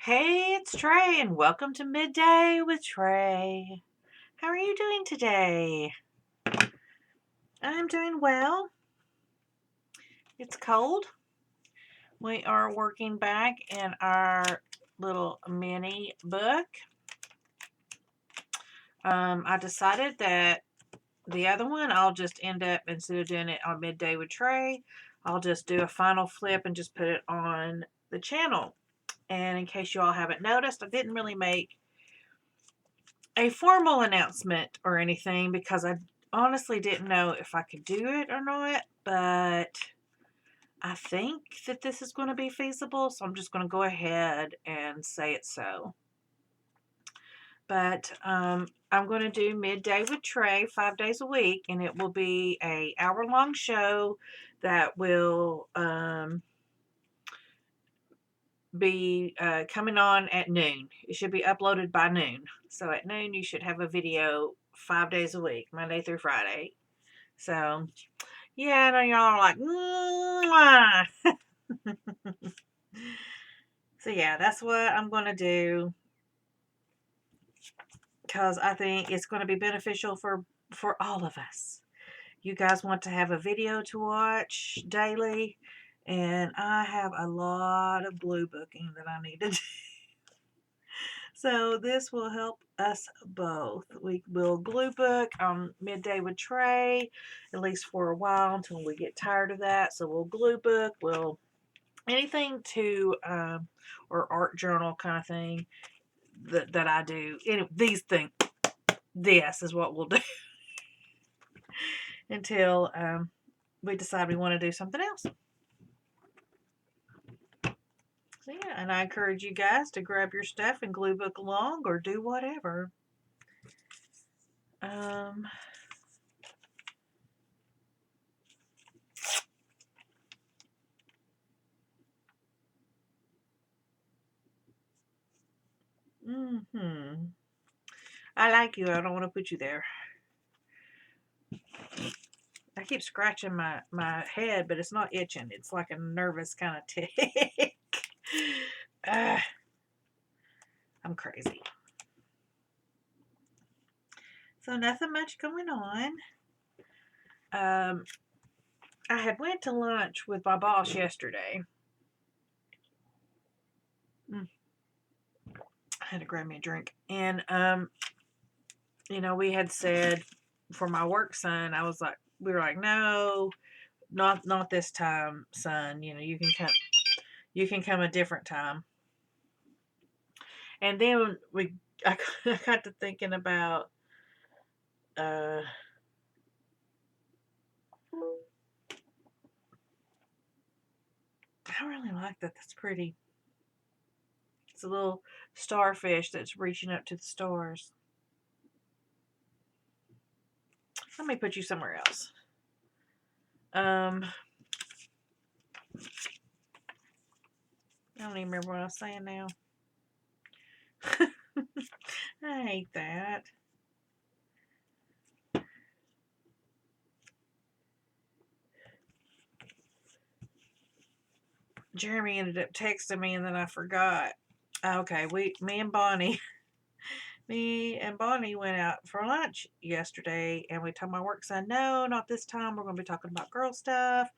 Hey, it's Trey, and welcome to Midday with Trey. How are you doing today? I'm doing well. It's cold. We are working back in our little mini book. I decided that the other one, I'll just end up, instead of doing it on Midday with Trey, I'll just do a final flip and just put it on the channel. And in case you all haven't noticed, I didn't really make a formal announcement or anything because I honestly didn't know if I could do it or not, but I think that this is going to be feasible, so I'm just going to go ahead and say it so. But I'm going to do Midday with Trey 5 days a week, and it will be a hour-long show that will be coming on at noon. It should be uploaded by noon. So at noon, you should have a video 5 days a week, Monday through Friday. So, yeah, I know y'all are like, So, yeah, that's what I'm going to do because I think it's going to be beneficial for all of us. You guys want to have a video to watch daily, and I have a lot of Gluebooking that I need to do. So this will help us both. We will Gluebook on Midday with Trey, at least for a while until we get tired of that. So we'll Gluebook, we'll anything to or art journal kind of thing that I do. These things, this is what we'll do until we decide we want to do something else. So yeah, and I encourage you guys to grab your stuff and Gluebook along or do whatever. I like you. I don't want to put you there. I keep scratching my head, but it's not itching. It's like a nervous kind of tick. I'm crazy. So nothing much going on. I had went to lunch with my boss yesterday. I had to grab me a drink. And, we had said for my work son, we were like, no, not this time, son. You can come a different time. And then I got to thinking about I really like that. That's pretty. It's a little starfish that's reaching up to the stars. Let me put you somewhere else. I don't even remember what I was saying now. I hate that. Jeremy ended up texting me and then I forgot. Okay, me and Bonnie went out for lunch yesterday and we told my work son, no, not this time. We're going to be talking about girl stuff,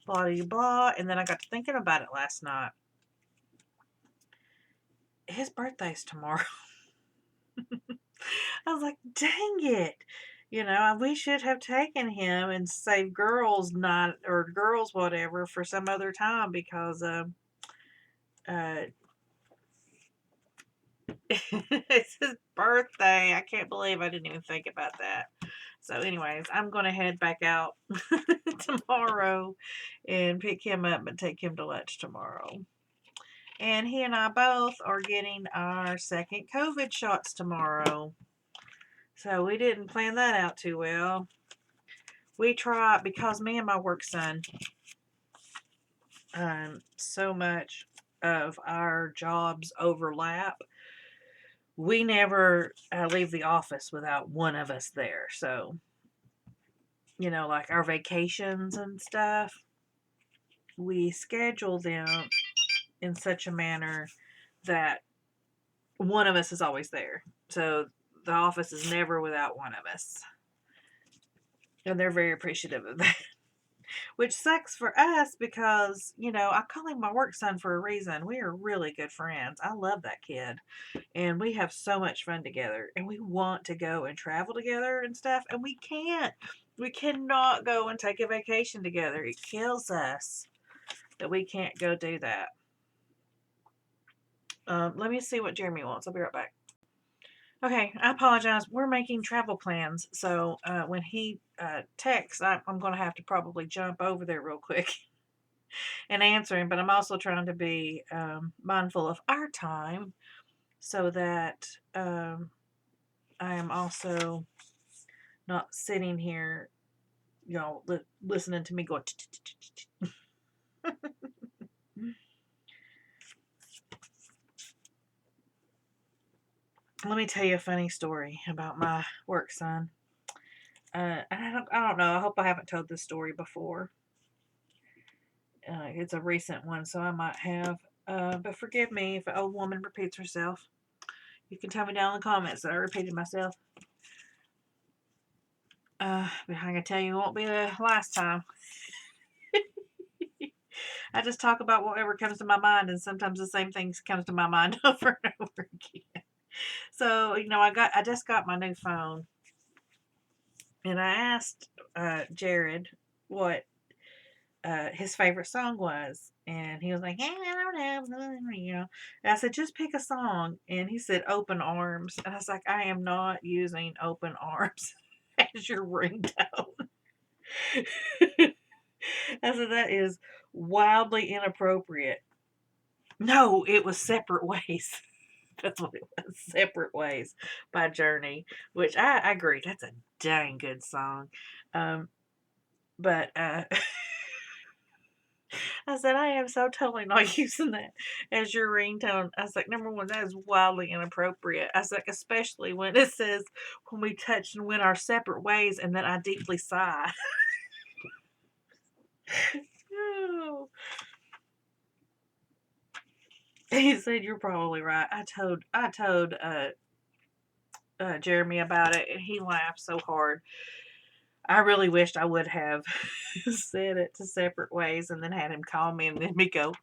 blah, blah, blah. And then I got to thinking about it last night. His birthday's tomorrow. I was like, dang it. We should have taken him and saved girls night or girls whatever for some other time because it's his birthday. I can't believe I didn't even think about that. So anyways, I'm going to head back out tomorrow and pick him up and take him to lunch tomorrow. And he and I both are getting our second COVID shots tomorrow. So we didn't plan that out too well. We tried, because me and my work son, so much of our jobs overlap. We never leave the office without one of us there. So, like our vacations and stuff, we schedule them in such a manner that one of us is always there. So the office is never without one of us. And they're very appreciative of that. Which sucks for us because, I call him my work son for a reason. We are really good friends. I love that kid. And we have so much fun together. And we want to go and travel together and stuff. And we can't. We cannot go and take a vacation together. It kills us that we can't go do that. Let me see what Jeremy wants. I'll be right back. Okay, I apologize. We're making travel plans. So when he texts, I'm going to have to probably jump over there real quick and answer him. But I'm also trying to be mindful of our time so that I am also not sitting here, listening to me going. Let me tell you a funny story about my work son. I don't know. I hope I haven't told this story before. It's a recent one, so I might have. But forgive me if an old woman repeats herself. You can tell me down in the comments that I repeated myself. But I can tell you it won't be the last time. I just talk about whatever comes to my mind, and sometimes the same things comes to my mind over and over again. So I just got my new phone, and I asked Jared what his favorite song was, and he was like, I don't know. And I said, just pick a song, and he said, Open Arms, and I was like, I am not using Open Arms as your ringtone. I said, that is wildly inappropriate. No, it was Separate Ways. That's what it was, Separate Ways by Journey, which I agree, that's a dang good song. But I said, I am so totally not using that as your ringtone. I was like, number one, that is wildly inappropriate. I was like, especially when it says, when we touch and went our separate ways, and then I deeply sigh. Oh. He said, you're probably right. I told Jeremy about it, and he laughed so hard. I really wished I would have said it to Separate Ways and then had him call me and then me go,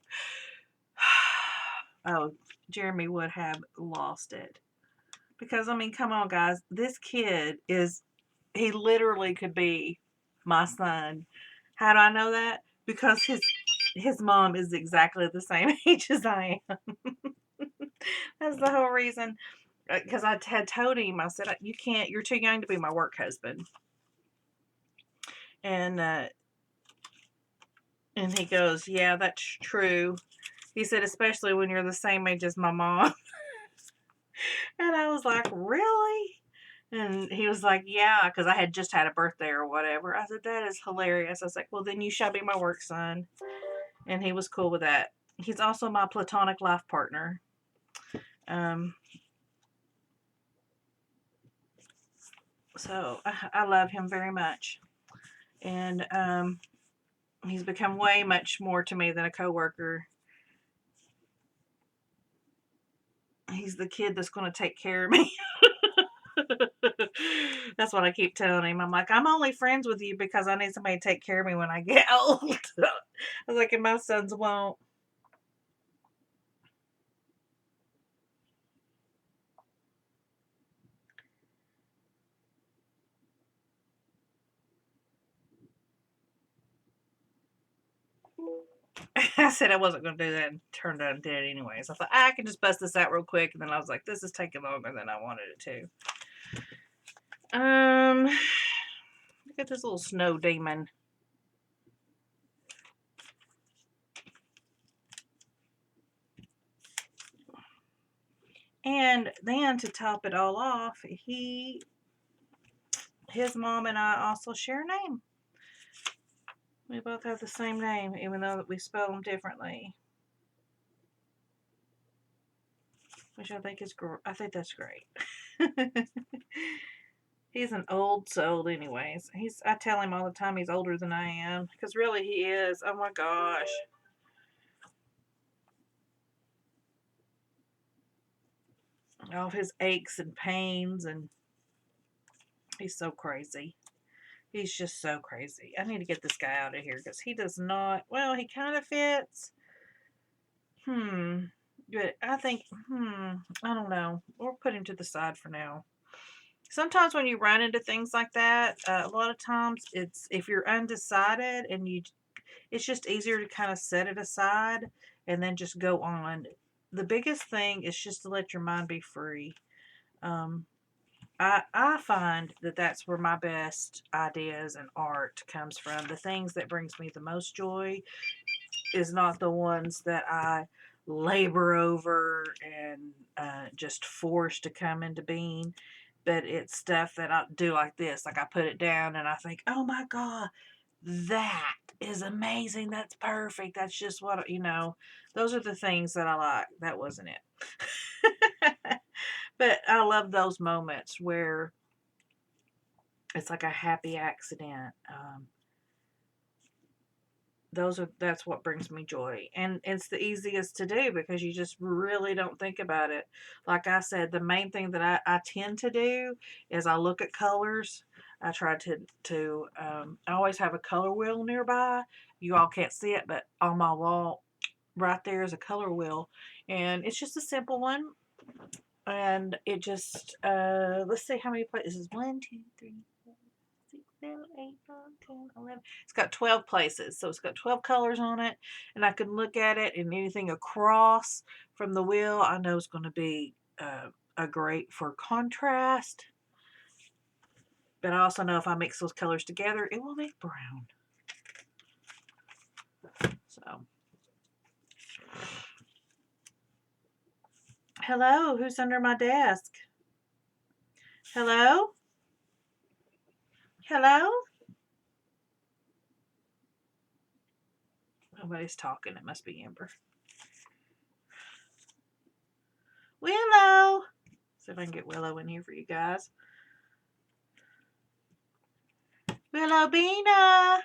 oh, Jeremy would have lost it. Because, come on, guys. This kid he literally could be my son. How do I know that? Because his mom is exactly the same age as I am. That's the whole reason. Because I had told him, I said, you're too young to be my work husband. And he goes, yeah, that's true. He said, especially when you're the same age as my mom. And I was like, really? And he was like, yeah, because I had just had a birthday or whatever. I said, that is hilarious. I was like, well, then you shall be my work son. And he was cool with that. He's also my platonic life partner. So I love him very much. And he's become way much more to me than a coworker. He's the kid that's going to take care of me. That's what I keep telling him. I'm like, I'm only friends with you because I need somebody to take care of me when I get old. I was like, and my sons won't. I said I wasn't going to do that and turned out and did it anyways. I thought I can just bust this out real quick, and then I was like, this is taking longer than I wanted it to. Look at this little snow demon. And then to top it all off, his mom and I also share a name. We both have the same name, even though we spell them differently. Which I think that's great. He's an old soul anyways. I tell him all the time he's older than I am. Because really he is. Oh my gosh. all of his aches and pains, and he's so crazy. He's just so crazy. I need to get this guy out of here because he does not, well, he kind of fits. But I think, I don't know. We'll put him to the side for now. Sometimes when you run into things like that, a lot of times it's, if you're undecided and it's just easier to kind of set it aside and then just go on. The biggest thing is just to let your mind be free. I find that that's where my best ideas and art comes from. The things that brings me the most joy is not the ones that I labor over and just force to come into being, but it's stuff that I do like this. Like I put it down and I think, oh my God, that is amazing. That's perfect. That's just what, those are the things that I like. That wasn't it. But I love those moments where it's like a happy accident. That's what brings me joy, and it's the easiest to do because you just really don't think about it. Like I said, the main thing that I tend to do is I look at colors. I try to I always have a color wheel nearby. You all can't see it, but on my wall right there is a color wheel, and it's just a simple one. And it just let's see how many places. 1, 2, 3, 4, 6, 7, 8, 9, 10, 11. It's got 12 places, so it's got 12 colors on it, and I can look at it, and anything across from the wheel I know is going to be a great for contrast. But I also know if I mix those colors together, it will make brown. So, hello, who's under my desk? Hello? Hello? Nobody's talking. It must be Amber. Willow! See if I can get Willow in here for you guys. Willow Beana!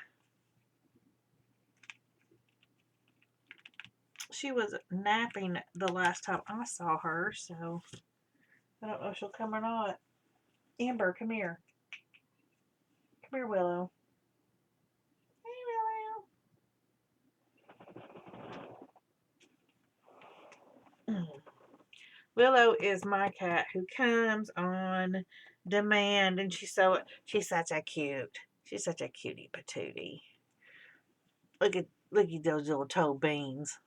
She was napping the last time I saw her, so I don't know if she'll come or not. Amber, come here. Come here, Willow. Hey, Willow. Willow is my cat who comes on demand, and she's such a cutie patootie. Look at those little toe beans.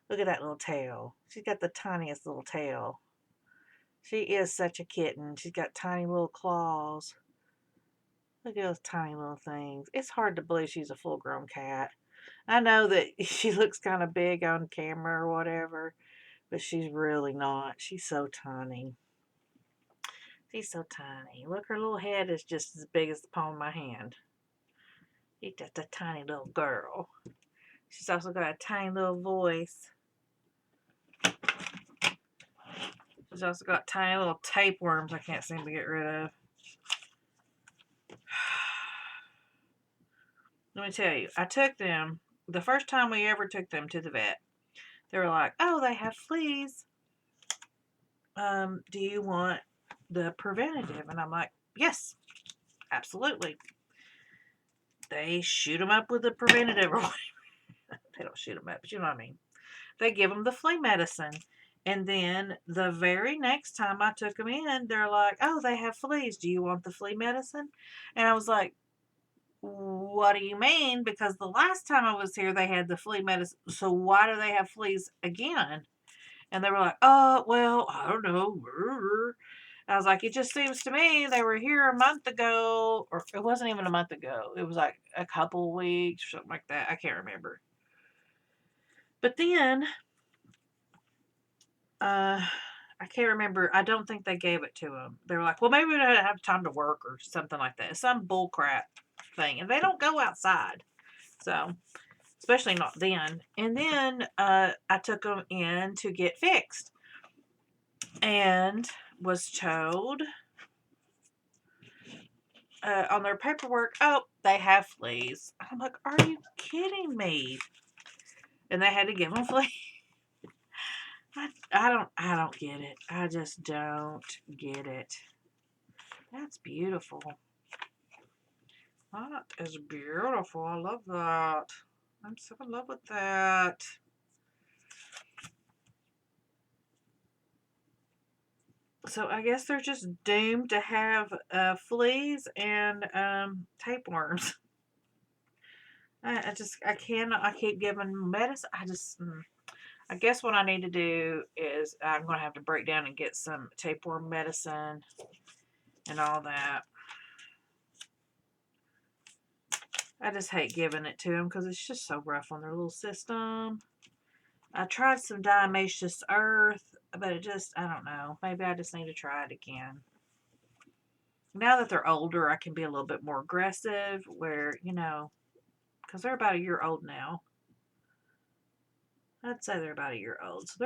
Look at that little tail. She's got the tiniest little tail. She is such a kitten. She's got tiny little claws. Look at those tiny little things. It's hard to believe she's a full-grown cat. I know that she looks kind of big on camera or whatever, but she's really not. She's so tiny. She's so tiny. Look, her little head is just as big as the palm of my hand. She's just a tiny little girl. She's also got a tiny little voice. She's also got tiny little tapeworms I can't seem to get rid of. Let me tell you, I took them, the first time we ever took them to the vet, they were like, oh, they have fleas. Do you want the preventative? And I'm like, yes, absolutely. They shoot them up with the preventative. They don't shoot them up, but you know what I mean. They give them the flea medicine. And then the very next time I took them in, they're like, oh, they have fleas. Do you want the flea medicine? And I was like, what do you mean? Because the last time I was here, they had the flea medicine. So why do they have fleas again? And they were like, oh, well, I don't know. I was like, it just seems to me they were here a month ago, or it wasn't even a month ago. It was like a couple weeks or something like that. I can't remember. But then, I can't remember. I don't think they gave it to them. They were like, well, maybe we don't have time to work or something like that. Some bull crap thing. And they don't go outside. So, especially not then. And then I took them in to get fixed. And was told on their paperwork, oh, they have fleas. I'm like, are you kidding me? And they had to give them fleas. I don't get it. I just don't get it. That's beautiful. That is beautiful. I love that. I'm so in love with that. So I guess they're just doomed to have fleas and tapeworms. I keep giving medicine. I guess what I need to do is I'm going to have to break down and get some tapeworm medicine and all that. I just hate giving it to them because it's just so rough on their little system. I tried some diatomaceous earth, but it just, I don't know. Maybe I just need to try it again. Now that they're older, I can be a little bit more aggressive where, because they're about a year old now. I'd say they're about a year old. So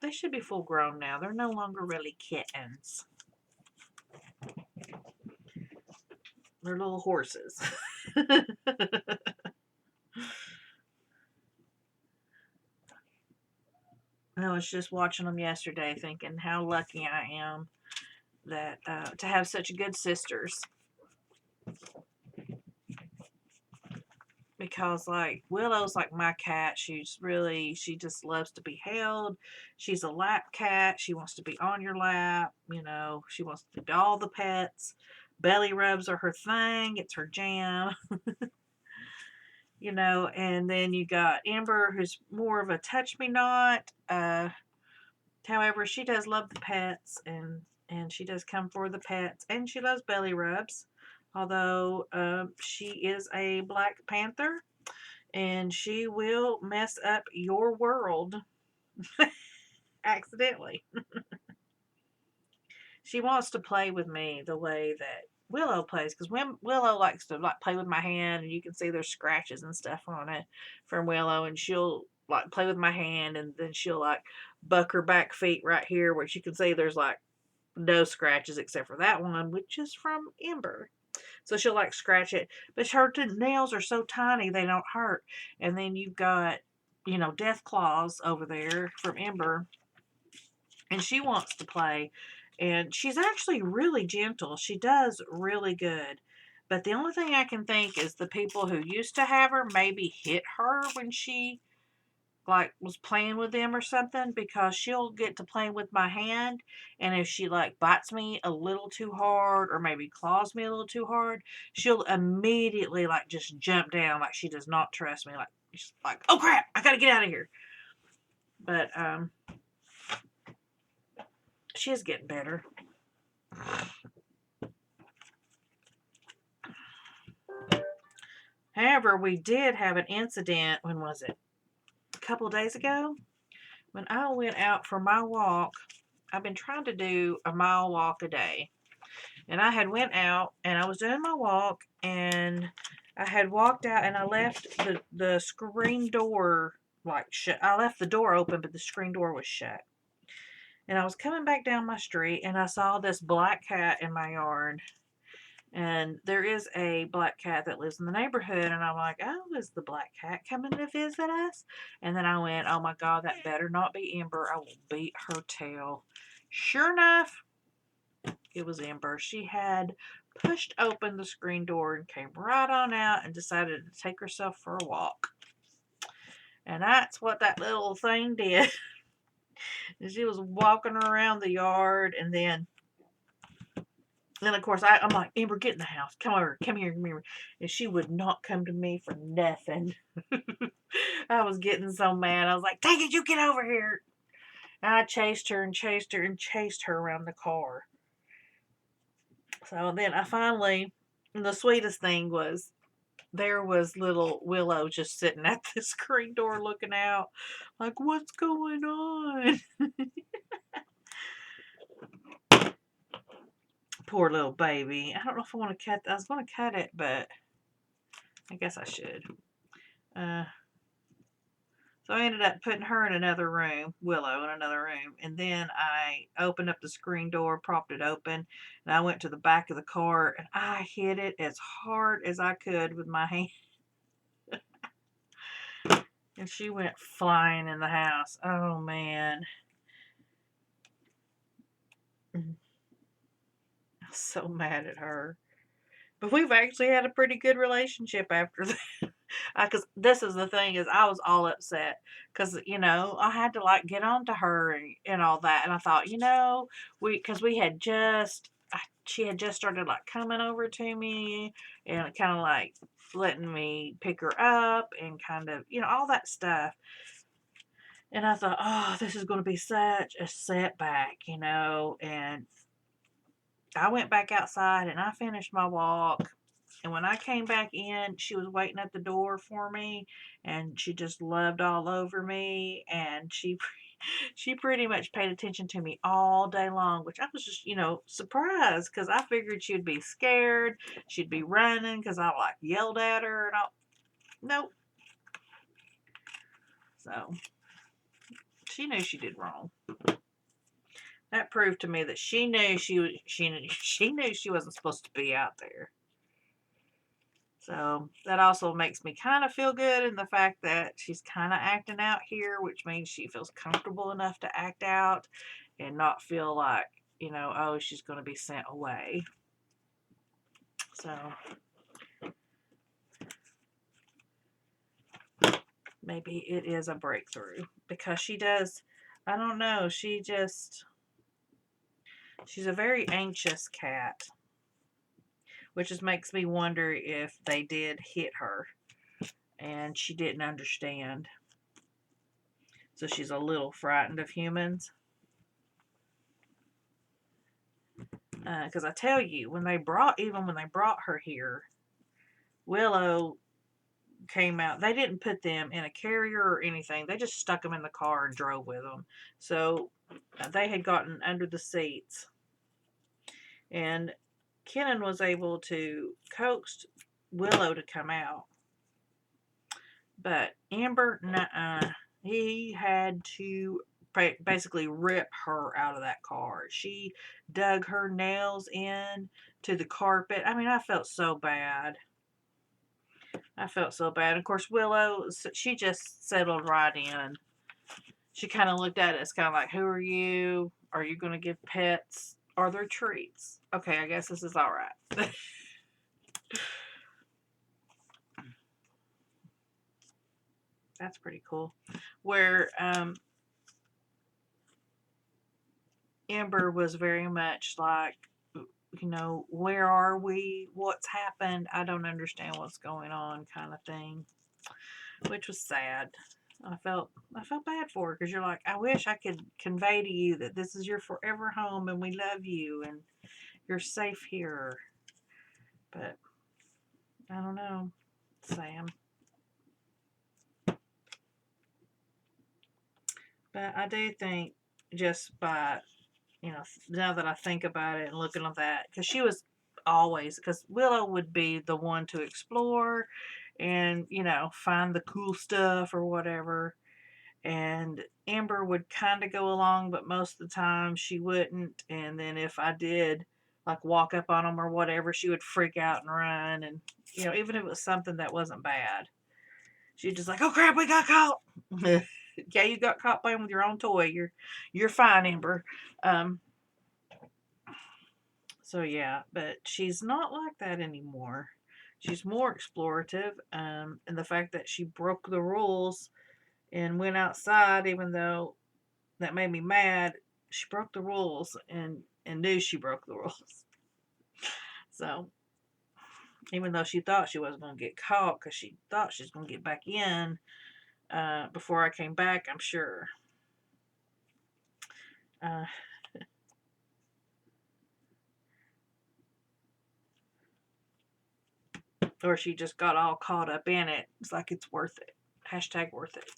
they should be full grown now. They're no longer really kittens. They're little horses. I was just watching them yesterday thinking how lucky I am that to have such good sisters. Because like Willow's like my cat. She just loves to be held. She's a lap cat. She wants to be on your lap. She wants to do all the pets. Belly rubs are her thing. It's her jam. And then you got Amber, who's more of a touch me not. However, she does love the pets and she does come for the pets and she loves belly rubs. Although she is a Black Panther and she will mess up your world accidentally. She wants to play with me the way that Willow plays, because when Willow likes to play with my hand, and you can see there's scratches and stuff on it from Willow, and she'll play with my hand, and then she'll buck her back feet right here, where you can see there's no scratches except for that one, which is from Ember. So she'll scratch it, but her nails are so tiny they don't hurt. And then you've got, Death Claws over there from Ember, and she wants to play. And she's actually really gentle. She does really good. But the only thing I can think is the people who used to have her maybe hit her when she was playing with them or something, because she'll get to playing with my hand, and if she bites me a little too hard or maybe claws me a little too hard, she'll immediately just jump down she does not trust me. She's oh crap, I gotta get out of here. But she is getting better. However, we did have an incident. When was it? A couple of days ago, when I went out for my walk. I've been trying to do a mile walk a day. And I had went out and I was doing my walk and I had walked out and I left the screen door shut. I left the door open, but the screen door was shut. And I was coming back down my street and I saw this black cat in my yard. And there is a black cat that lives in the neighborhood. And I'm like, oh, is the black cat coming to visit us? And then I went, oh my God, that better not be Ember. I will beat her tail. Sure enough, it was Ember. She had pushed open the screen door and came right on out and decided to take herself for a walk. And that's what that little thing did. And she was walking around the yard, and then of course I'm like, Amber, get in the house. Come over. Come here. And she would not come to me for nothing. I was getting so mad. I was like, take it, you get over here. And I chased her and chased her and chased her around the car. So then I finally, the sweetest thing was, there was little Willow just sitting at the screen door looking out like, what's going on? Poor little baby. I don't know if I want to cut. I was going to cut it, but I guess I should. So I ended up putting her in another room, Willow in another room, and then I opened up the screen door, propped it open, and I went to the back of the car, and I hit it as hard as I could with my hand. And she went flying in the house. Oh, man. was so mad at her. But we've actually had a pretty good relationship after that. Because this is the thing is I was all upset because I had to like get on to her and all that, and I thought because we had just she had just started like coming over to me and kind of like letting me pick her up and kind of all that stuff, and I thought, oh, this is going to be such a setback, and I went back outside and I finished my walk. And when I came back in, she was waiting at the door for me, and she just loved all over me, and she pretty much paid attention to me all day long, which I was just, surprised because I figured she'd be scared, she'd be running because I like yelled at her and all. Nope. So she knew she did wrong. That proved to me that she knew she knew she wasn't supposed to be out there. So that also makes me kind of feel good in the fact that she's kind of acting out here, which means she feels comfortable enough to act out and not feel like, oh, she's going to be sent away. So maybe it is a breakthrough because she does, I don't know, she's a very anxious cat, which just makes me wonder if they did hit her and she didn't understand. So she's a little frightened of humans. Because I tell you, when they brought her here, Willow came out. They didn't put them in a carrier or anything. They just stuck them in the car and drove with them. So they had gotten under the seats. And Kenan was able to coax Willow to come out. But Amber, nuh-uh. He had to basically rip her out of that car. She dug her nails in to the carpet. I mean, I felt so bad. Of course, Willow, she just settled right in. She kind of looked at us, kind of like, who are you? Are you going to give pets? Are there treats? Okay, I guess this is all right. That's pretty cool. Where Amber was very much like, where are we? What's happened? I don't understand what's going on, kind of thing, which was sad. I felt bad for her because you're like, I wish I could convey to you that this is your forever home and we love you and you're safe here. But I don't know, Sam. But I do think just by, now that I think about it and looking at that, because she was always, because Willow would be the one to explore and, find the cool stuff or whatever. And Amber would kind of go along, but most of the time she wouldn't. And then if I did, like, walk up on them or whatever, she would freak out and run. And, even if it was something that wasn't bad, she'd just like, oh crap, we got caught. Yeah, you got caught playing with your own toy. You're fine, Amber. So yeah, but she's not like that anymore. She's more explorative, and the fact that she broke the rules and went outside, even though that made me mad, she broke the rules and knew she broke the rules. So even though she thought she wasn't going to get caught because she thought she was going to get back in before I came back, I'm sure. Or she just got all caught up in it. It's like it's worth it. Hashtag worth it.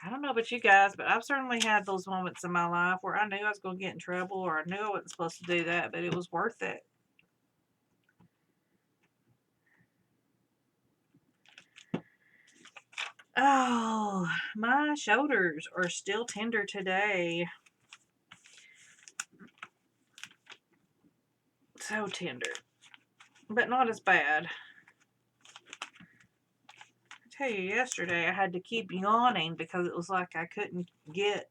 I don't know about you guys, but I've certainly had those moments in my life where I knew I was going to get in trouble or I knew I wasn't supposed to do that, but it was worth it. Oh, my shoulders are still tender today. So tender. But not as bad. I tell you, yesterday I had to keep yawning because it was like I couldn't get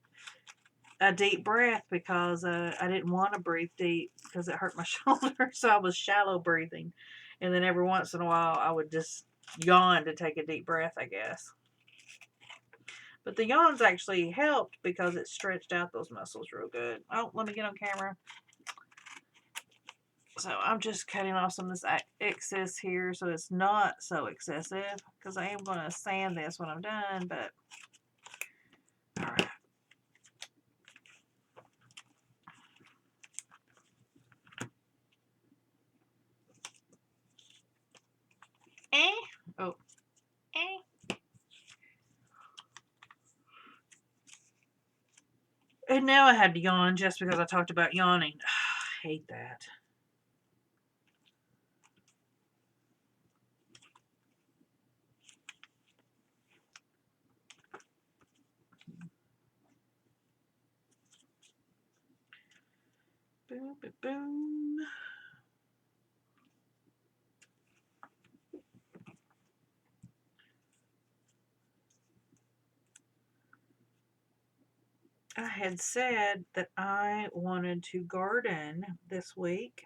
a deep breath because I didn't want to breathe deep because it hurt my shoulder. So I was shallow breathing. And then every once in a while I would just yawn to take a deep breath, I guess. But the yawns actually helped because it stretched out those muscles real good. Oh, let me get on camera. So I'm just cutting off some of this excess here so it's not so excessive, because I am going to sand this when I'm done, but all right. Oh, And now I had to yawn just because I talked about yawning. I hate that. Boom, boom, boom. I had said that I wanted to garden this week,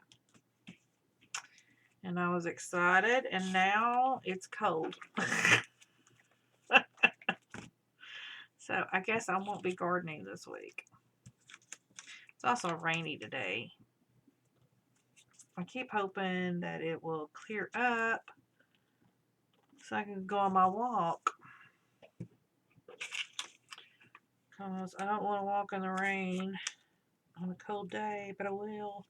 and I was excited, and now it's cold. So I guess I won't be gardening this week. It's also rainy today. I keep hoping that it will clear up so I can go on my walk. Because I don't want to walk in the rain on a cold day, but I will.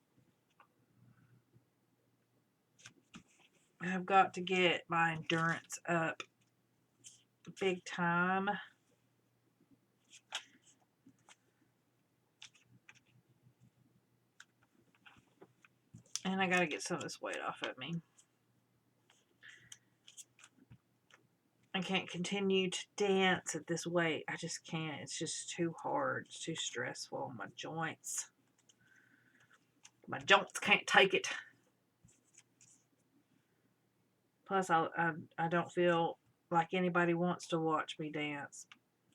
I've got to get my endurance up big time. And I got to get some of this weight off of me. I can't continue to dance at this weight. I just can't. It's just too hard. It's too stressful. My joints. My joints can't take it. Plus, I don't feel like anybody wants to watch me dance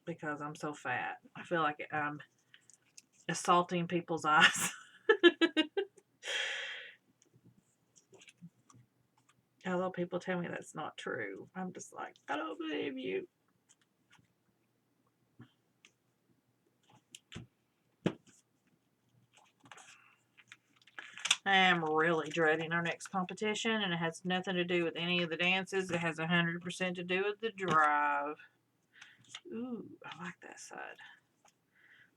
because I'm so fat. I feel like I'm assaulting people's eyes. Although people tell me that's not true. I'm just like, I don't believe you. I am really dreading our next competition, and it has nothing to do with any of the dances. It has 100% to do with the drive. Ooh, I like that side.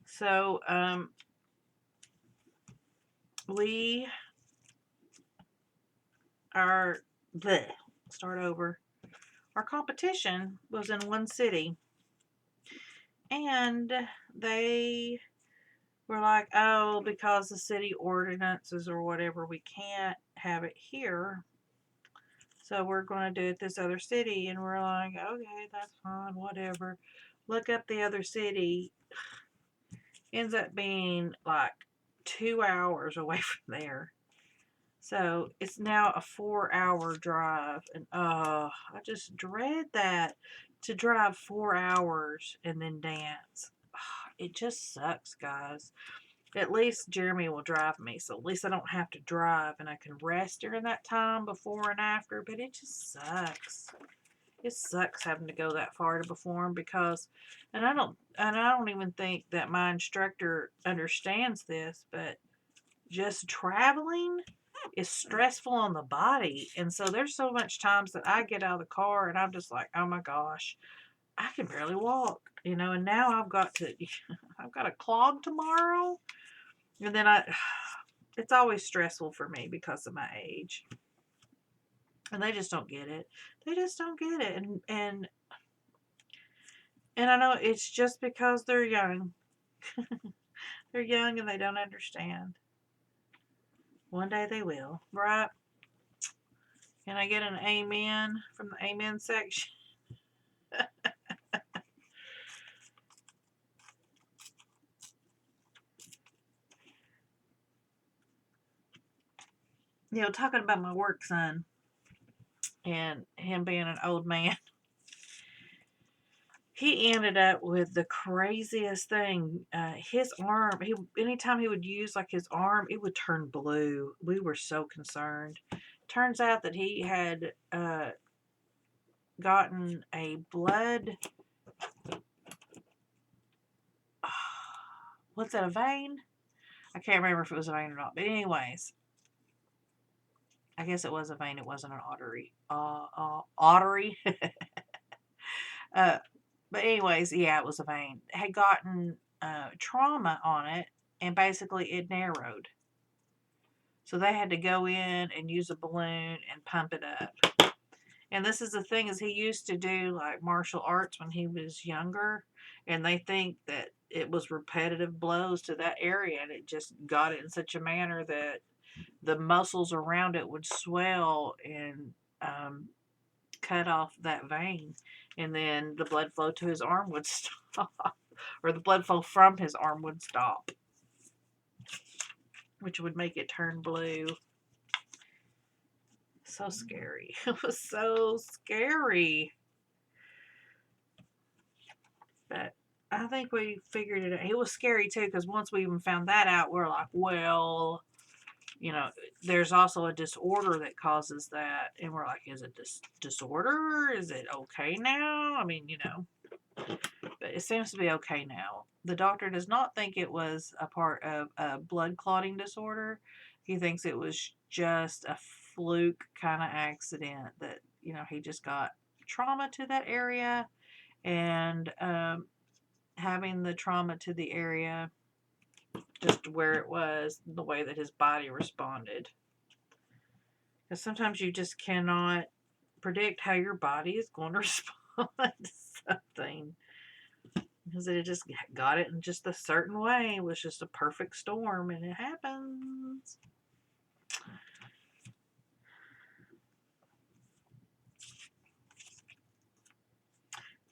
So, we are, bleh, start over. Our competition was in one city, and they were like, oh, because the city ordinances or whatever, we can't have it here. So we're going to do it this other city. And we're like, okay, that's fine, whatever. Look up the other city. Ends up being like 2 hours away from there. So it's now a 4-hour drive. And I just dread that, to drive 4 hours and then dance. It just sucks, guys. At least Jeremy will drive me, so at least I don't have to drive and I can rest during that time before and after, but it just sucks. It sucks having to go that far to perform because, and I don't even think that my instructor understands this, but just traveling is stressful on the body. And so there's so much times that I get out of the car and I'm just like, oh my gosh, I can barely walk, and now I've got a clog tomorrow. And then it's always stressful for me because of my age. And they just don't get it. They just don't get it. And I know it's just because they're young. They're young and they don't understand. One day they will, right? Can I get an amen from the amen section? Talking about my work son and him being an old man. he ended up with the craziest thing. His arm, anytime he would use like his arm, it would turn blue. We were so concerned. Turns out that he had gotten a blood, what's that, a vein? I can't remember if it was a vein or not. But anyways, I guess it was a vein. It wasn't an artery. Artery. uh, but anyways, yeah, it was a vein. Had gotten trauma on it, and basically it narrowed. So they had to go in and use a balloon and pump it up. And this is the thing, is he used to do like martial arts when he was younger, and they think that it was repetitive blows to that area, and it just got it in such a manner that the muscles around it would swell and cut off that vein, and then the blood flow to his arm would stop, or the blood flow from his arm would stop, which would make it turn blue. So scary. It was so scary. But I think we figured it out. It was scary too, because once we even found that out, we're like, well, there's also a disorder that causes that. And we're like, is it this disorder? Is it okay now? I mean, but it seems to be okay now. The doctor does not think it was a part of a blood clotting disorder. He thinks it was just a fluke kind of accident that, he just got trauma to that area, and having the trauma to the area, just where it was, the way that his body responded. Because sometimes you just cannot predict how your body is going to respond to something. Because it just got it in just a certain way. It was just a perfect storm, and it happens.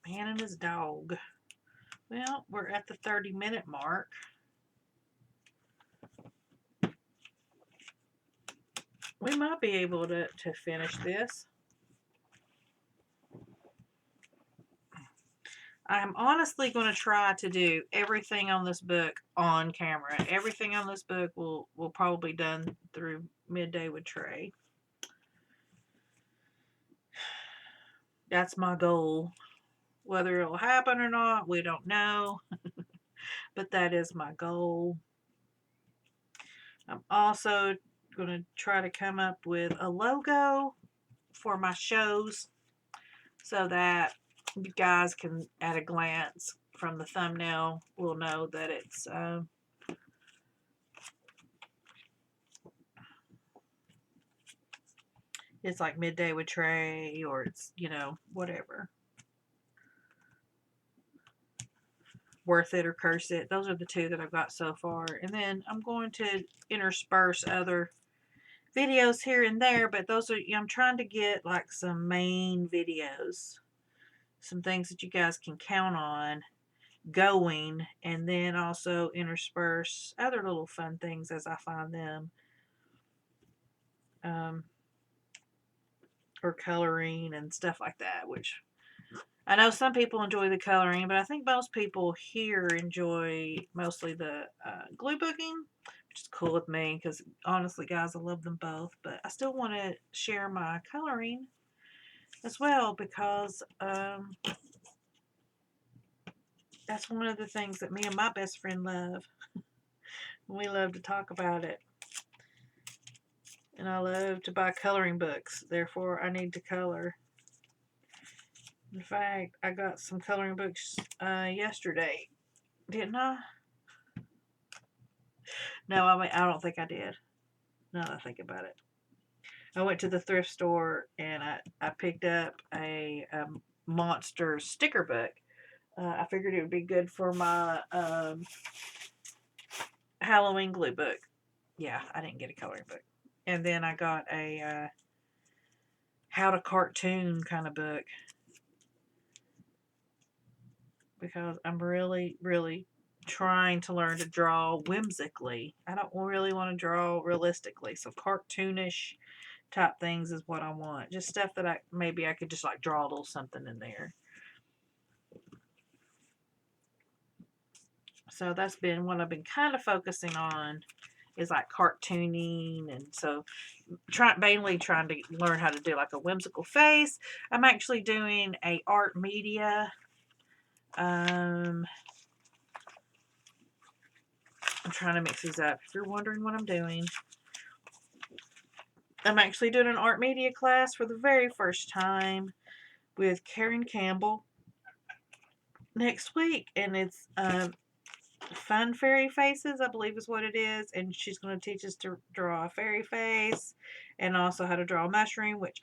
Man and his dog. Well, we're at the 30-minute mark. We might be able to finish this. I'm honestly going to try to do everything on this book on camera. Everything on this book will probably be done through Midday with Trey. That's my goal. Whether it'll happen or not, we don't know. But that is my goal. I'm also going to try to come up with a logo for my shows, so that you guys can, at a glance from the thumbnail, will know that it's like Midday with Trey, or it's, whatever. Worth It or Curse It. Those are the two that I've got so far. And then I'm going to intersperse other videos here and there, but those are, I'm trying to get like some main videos, some things that you guys can count on going, and then also intersperse other little fun things as I find them, or coloring and stuff like that, which I know some people enjoy the coloring, but I think most people here enjoy mostly the glue booking, which is cool with me, because honestly, guys, I love them both. But I still want to share my coloring as well, because that's one of the things that me and my best friend love. We love to talk about it. And I love to buy coloring books. Therefore, I need to color. In fact, I got some coloring books yesterday. Didn't I? No, I don't think I did. Now that I think about it. I went to the thrift store and I picked up a monster sticker book. I figured it would be good for my Halloween glue book. Yeah, I didn't get a coloring book. And then I got a how to cartoon kind of book, because I'm really, really trying to learn to draw whimsically. I don't really want to draw realistically. So cartoonish type things is what I want. Just stuff that maybe I could just like draw a little something in there. So that's been what I've been kind of focusing on, is like cartooning. And so mainly trying to learn how to do like a whimsical face. I'm actually doing a art media. I'm trying to mix these up. If you're wondering what I'm doing, I'm actually doing an art media class for the very first time with Karen Campbell next week. And it's fun fairy faces, I believe is what it is. And she's going to teach us to draw a fairy face and also how to draw a mushroom, which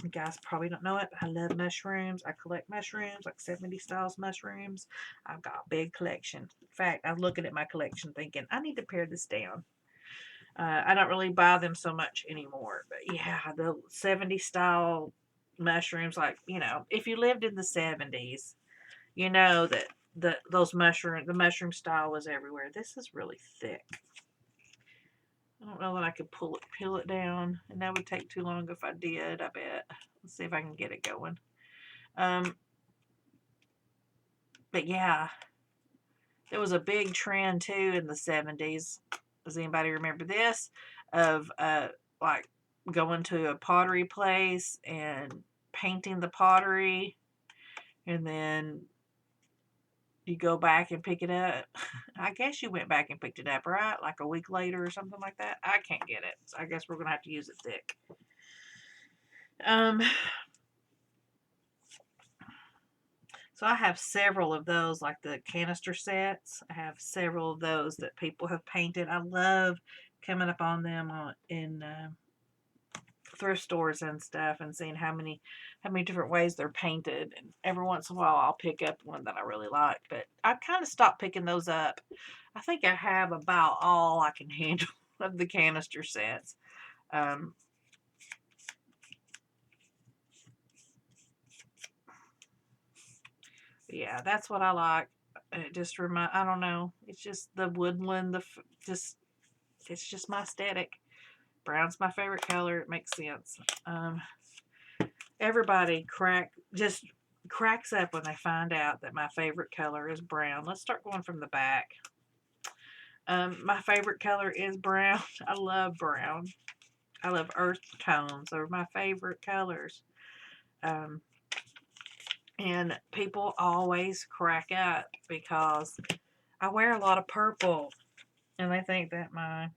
you guys probably don't know it, but I love mushrooms. I collect mushrooms, like 70s styles mushrooms. I've got a big collection. In fact, I'm looking at my collection thinking, I need to pare this down. I don't really buy them so much anymore. But yeah, the 70s style mushrooms, like, if you lived in the 70s, you know that the mushroom style was everywhere. This is really thick. I don't know that I could peel it down, and that would take too long if I did, I bet. Let's see if I can get it going. But yeah, there was a big trend too in the 70s. Does anybody remember this? Of like going to a pottery place and painting the pottery, and then you go back and pick it up. I guess you went back and picked it up, right? Like a week later or something like that. I can't get it. So I guess we're going to have to use it thick. So I have several of those, like the canister sets. I have several of those that people have painted. I love coming up on them in thrift stores and stuff, and seeing how many different ways they're painted. And every once in a while, I'll pick up one that I really like. But I've kind of stopped picking those up. I think I have about all I can handle of the canister sets. Yeah, that's what I like. It just I don't know. It's just the woodland, it's just my aesthetic. Brown's my favorite color. It makes sense. Everybody just cracks up when they find out that my favorite color is brown. Let's start going from the back. My favorite color is brown. I love brown. I love earth tones. They're my favorite colors. And people always crack up because I wear a lot of purple, and they think that my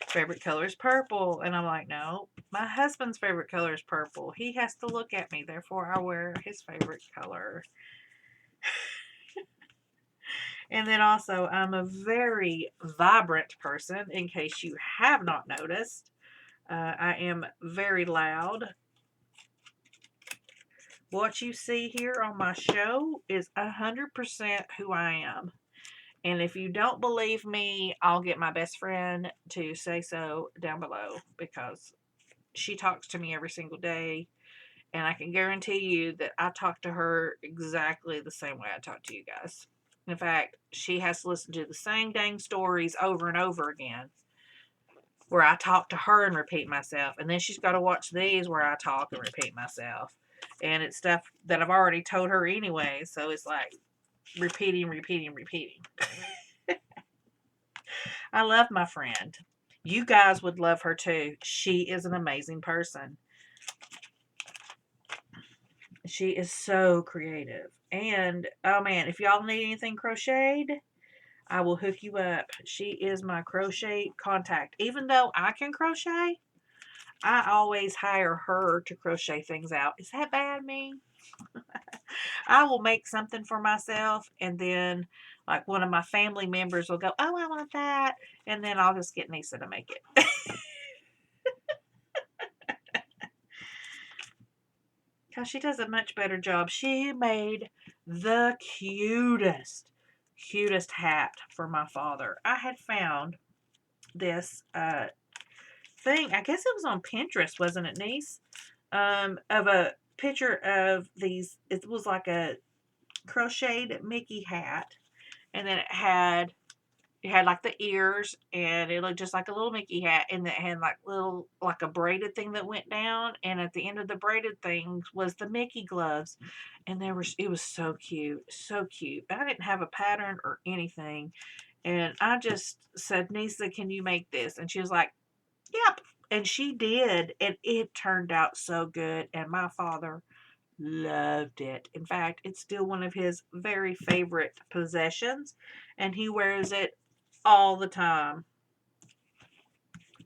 favorite color is purple. And I'm like, no, my husband's favorite color is purple. He has to look at me, therefore I wear his favorite color. And then also, I'm a very vibrant person, in case you have not noticed. I am very loud. What you see here on my show is 100% who I am. And if you don't believe me, I'll get my best friend to say so down below, because she talks to me every single day. And I can guarantee you that I talk to her exactly the same way I talk to you guys. In fact, she has to listen to the same dang stories over and over again, where I talk to her and repeat myself. And then she's got to watch these where I talk and repeat myself. And it's stuff that I've already told her anyway. So it's like repeating. I love my friend. You guys would love her too. She is an amazing person. She is so creative. And, oh man, if y'all need anything crocheted, I will hook you up. She is my crochet contact. Even though I can crochet, I always hire her to crochet things out. Is that bad, me? I will make something for myself, and then like one of my family members will go, oh, I want that. And then I'll just get Nisa to make it. Because she does a much better job. She made the cutest hat for my father. I had found this thing. I guess it was on Pinterest, wasn't it, niece? Of a picture of these. It was like a crocheted Mickey hat, and then it had like the ears, and it looked just like a little Mickey hat, and it had like a braided thing that went down, and at the end of the braided things was the Mickey gloves. And it was so cute. I didn't have a pattern or anything, And I just said, Nisa, can you make this? And she was like, yep. And she did. And it turned out so good. And my father loved it. In fact, it's still one of his very favorite possessions. And he wears it all the time.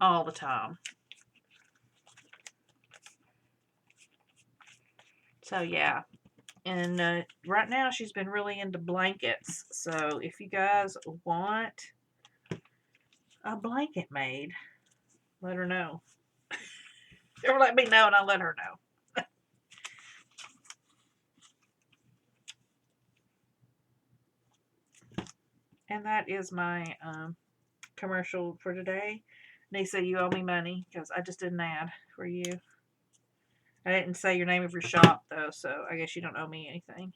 All the time. So, yeah. And right now she's been really into blankets. So if you guys want a blanket made, let her know. Or let me know and I'll let her know. And that is my commercial for today. Nisa, you owe me money because I just did an ad for you. I didn't say your name of your shop though, so I guess you don't owe me anything.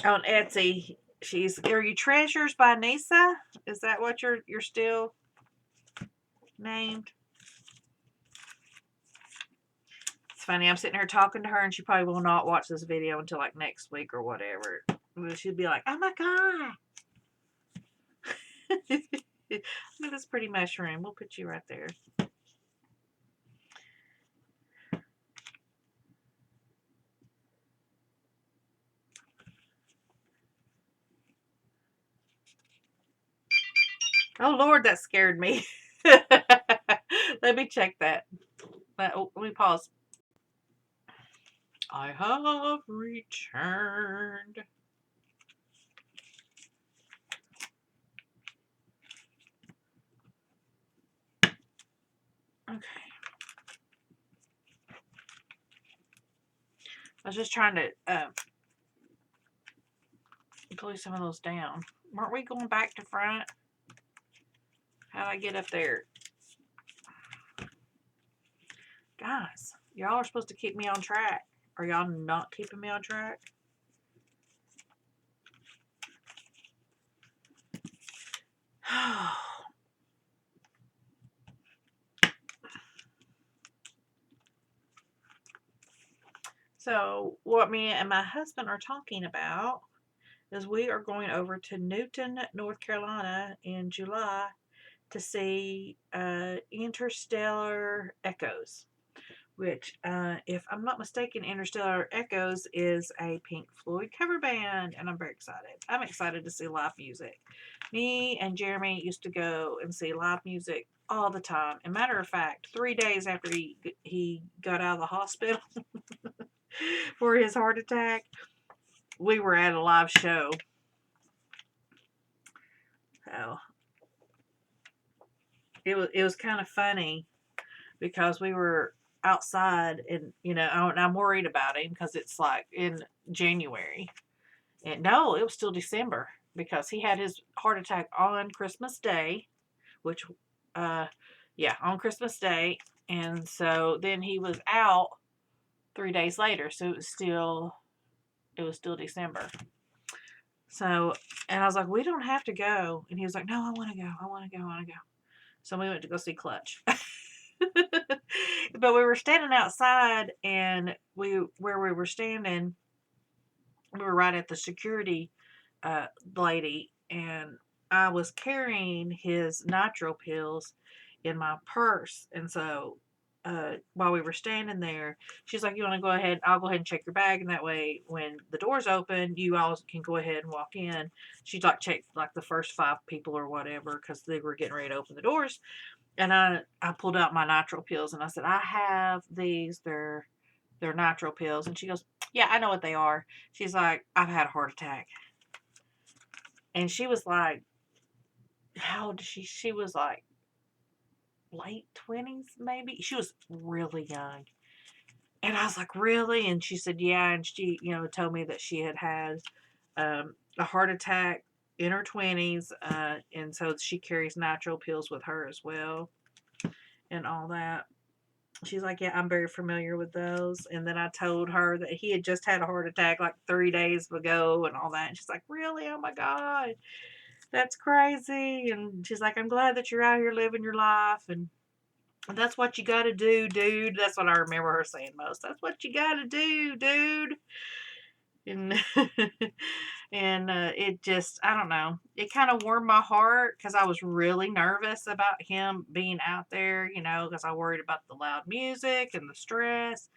On Etsy, are you Treasures by Nisa? Is that what you're still named? It's funny, I'm sitting here talking to her and she probably will not watch this video until like next week or whatever. She'll be like, oh my god. Look at this pretty mushroom. We'll put you right there. Oh Lord, that scared me. Let me check that. Let me pause. I have returned. Okay. I was just trying to glue some of those down. Weren't we going back to front? How'd I get up there? Guys, y'all are supposed to keep me on track. Are y'all not keeping me on track? So, what me and my husband are talking about is we are going over to Newton, North Carolina in July to see Interstellar Echoes, which, if I'm not mistaken, Interstellar Echoes is a Pink Floyd cover band, and I'm very excited. I'm excited to see live music. Me and Jeremy used to go and see live music all the time. And matter of fact, 3 days after he got out of the hospital for his heart attack, we were at a live show. So it was kind of funny because we were outside and I'm worried about him because it's like in January. And no, it was still December because he had his heart attack on Christmas Day, which on Christmas Day. And so then he was out 3 days later, so it was still December. So, and I was like, we don't have to go. And he was like, no, I want to go. I want to go. I want to go. So we went to go see Clutch. But we were standing outside, and where we were standing, we were right at the security lady, and I was carrying his nitro pills in my purse. And so while we were standing there, she's like, you want to go ahead? I'll go ahead and check your bag. And that way, when the doors open, you all can go ahead and walk in. She's like, check like the first 5 people or whatever, because they were getting ready to open the doors. And I pulled out my nitro pills and I said, I have these. They're nitro pills. And she goes, yeah, I know what they are. She's like, I've had a heart attack. And she was like, how old is she? She was like late 20s, maybe. She was really young. And I was like, really? And she said, yeah. And she, told me that she had a heart attack in her 20s. And so she carries nitro pills with her as well and all that. She's like, yeah, I'm very familiar with those. And then I told her that he had just had a heart attack like 3 days ago and all that. And she's like, really? Oh my God. That's crazy. And she's like, I'm glad that you're out here living your life. And That's what you gotta do, dude. That's what I remember her saying most. That's what you gotta do, dude. And and it just, I don't know, it kind of warmed my heart because I was really nervous about him being out there, you know, because I worried about the loud music and the stress.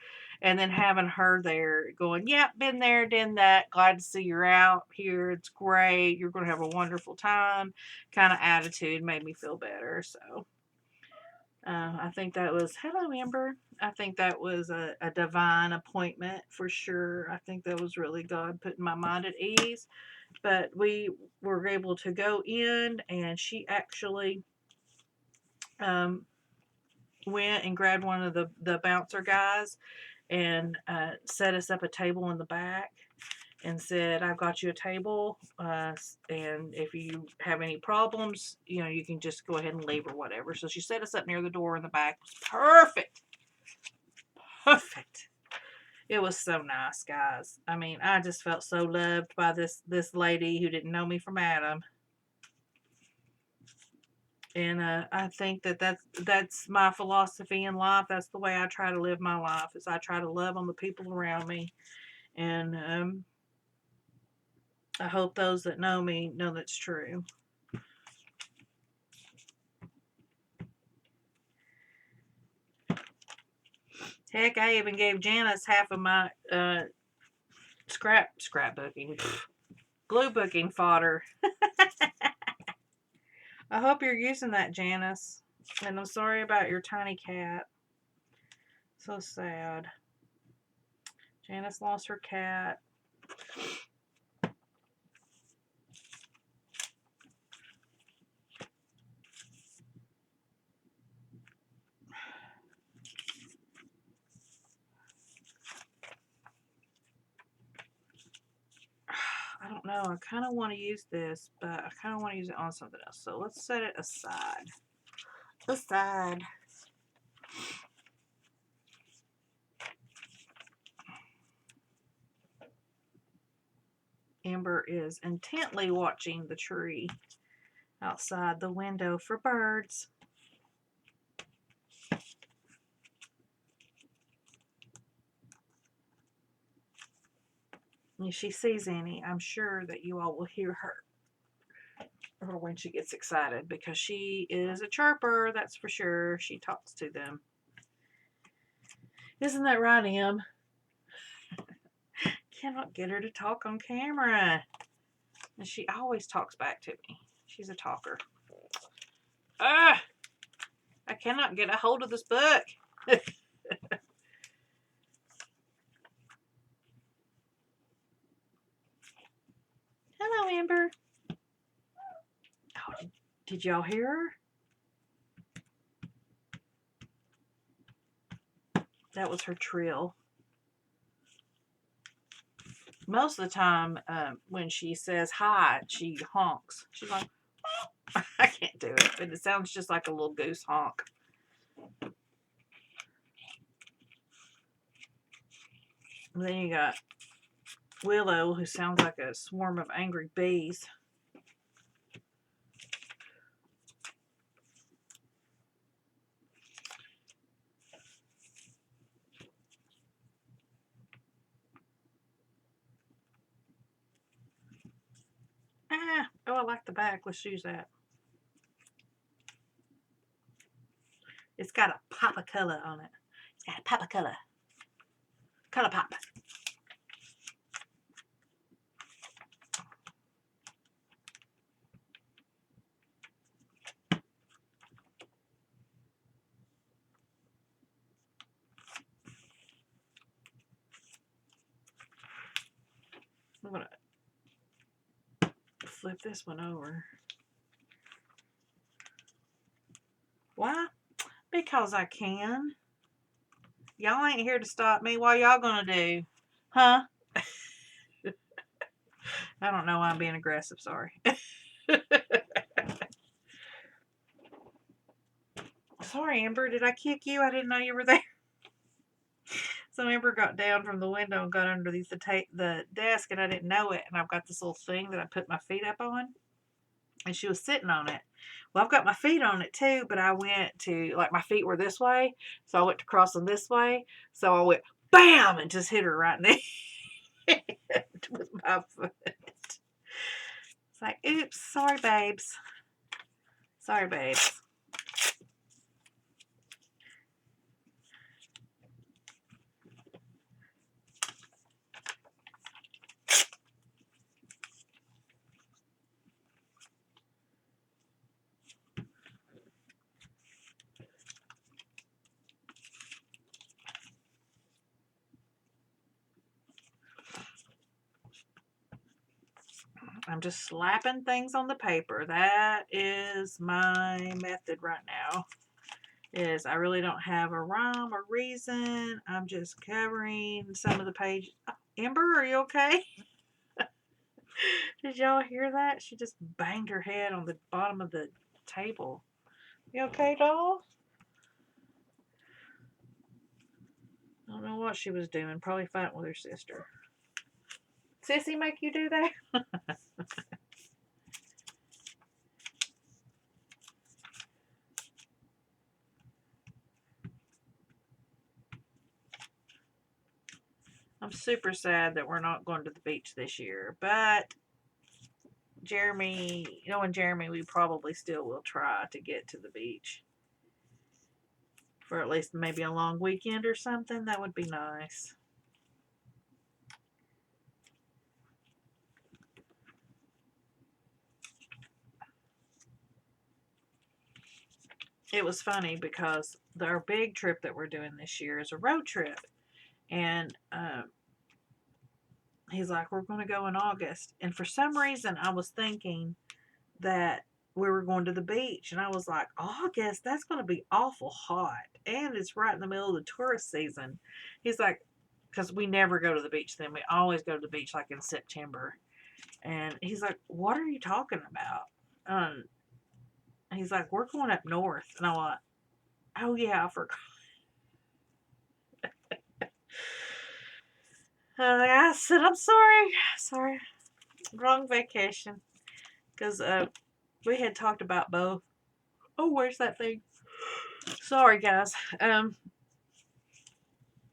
And then having her there going, yep, been there, done that, glad to see you're out here, it's great, you're going to have a wonderful time kind of attitude made me feel better. So I think that was, hello, Amber. I think that was a divine appointment for sure. I think that was really God putting my mind at ease. But we were able to go in, and she actually um, went and grabbed one of the bouncer guys and set us up a table in the back and said, I've got you a table, and if you have any problems, you know, you can just go ahead and leave or whatever. So she set us up near the door in the back. It was perfect. Perfect. It was so nice, guys. I mean, I just felt so loved by this lady who didn't know me from Adam. And I think that's my philosophy in life. That's the way I try to live my life. Is I try to love on the people around me, and I hope those that know me know that's true. Heck, I even gave Janice half of my scrapbooking, glue booking fodder. I hope you're using that, Janice. And I'm sorry about your tiny cat. So sad. Janice lost her cat. I don't know. I kind of want to use this, but I kind of want to use it on something else. So let's set it aside. Aside. Amber is intently watching the tree outside the window for birds. If she sees any, I'm sure that you all will hear her or when she gets excited, because she is a chirper, that's for sure. She talks to them. Isn't that right, Em? Cannot get her to talk on camera. And she always talks back to me. She's a talker. Ah! I cannot get a hold of this book. Hello, Amber. Oh, did y'all hear her? That was her trill. Most of the time, when she says hi, she honks. She's like, oh. I can't do it, but it sounds just like a little goose honk. And then you got Willow, who sounds like a swarm of angry bees. Oh, I like the back. Let's use that. It's got a pop of color on it. It's got a pop of color. Color pop. I'm going to flip this one over. Why? Because I can. Y'all ain't here to stop me. What y'all gonna do? Huh? I don't know why I'm being aggressive. Sorry. Sorry, Amber. Did I kick you? I didn't know you were there. So Amber got down from the window and got underneath the desk, and I didn't know it. And I've got this little thing that I put my feet up on. and she was sitting on it. Well, I've got my feet on it too, but I went to, like, my feet were this way, so I went to cross them this way. So I went bam and just hit her right in the head with my foot. It's like, oops, sorry, babes. Sorry, babes. I'm just slapping things on the paper. That is my method right now. Is I really don't have a rhyme or reason. I'm just covering some of the pages. Amber, are you okay? Did y'all hear that? She just banged her head on the bottom of the table. You okay, doll? I don't know what she was doing. Probably fighting with her sister. Sissy make you do that? I'm super sad that we're not going to the beach this year, but Jeremy, knowing Jeremy, we probably still will try to get to the beach for at least maybe a long weekend or something. That would be nice. It was funny because our big trip that we're doing this year is a road trip, and he's like, we're going to go in August, and for some reason I was thinking that we were going to the beach, and I was like, August, that's going to be awful hot, and it's right in the middle of the tourist season. He's like, because we never go to the beach then, we always go to the beach like in September, and he's like, what are you talking about? He's like, we're going up north, and I went, oh yeah, I forgot. I said, I'm sorry, wrong vacation, because we had talked about both. Oh, where's that thing? Sorry, guys.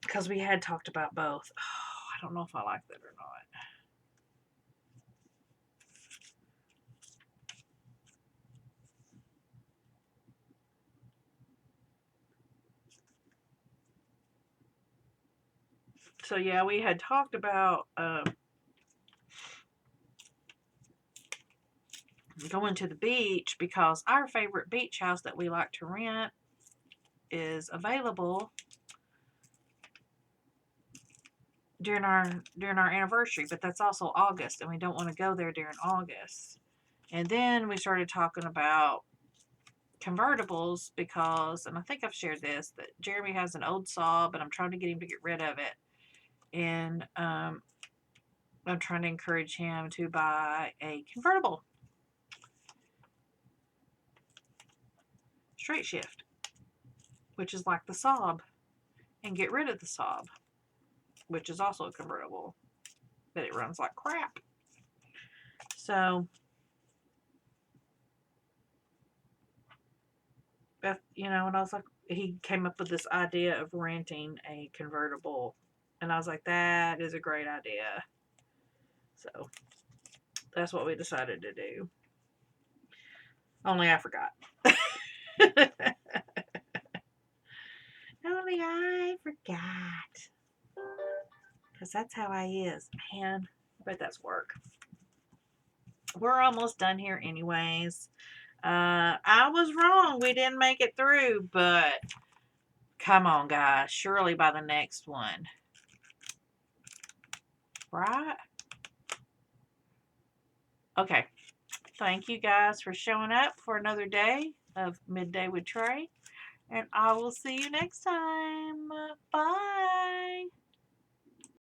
Because we had talked about both. Oh, I don't know if I like that or not. So yeah, we had talked about going to the beach because our favorite beach house that we like to rent is available during our anniversary, but that's also August, and we don't want to go there during August. And then we started talking about convertibles because, and I think I've shared this, that Jeremy has an old Saab, and I'm trying to get him to get rid of it. And I'm trying to encourage him to buy a convertible straight shift, which is like the Saab, and get rid of the Saab, which is also a convertible, but it runs like crap. So, you know, and I was like, he came up with this idea of renting a convertible, and I was like, that is a great idea. So, that's what we decided to do. Only I forgot. Only I forgot. Because that's how I is. Man, I bet that's work. We're almost done here anyways. I was wrong. We didn't make it through, but come on, guys. Surely by the next one. Right? Okay. Thank you guys for showing up for another day of Midday with Trey. And I will see you next time. Bye.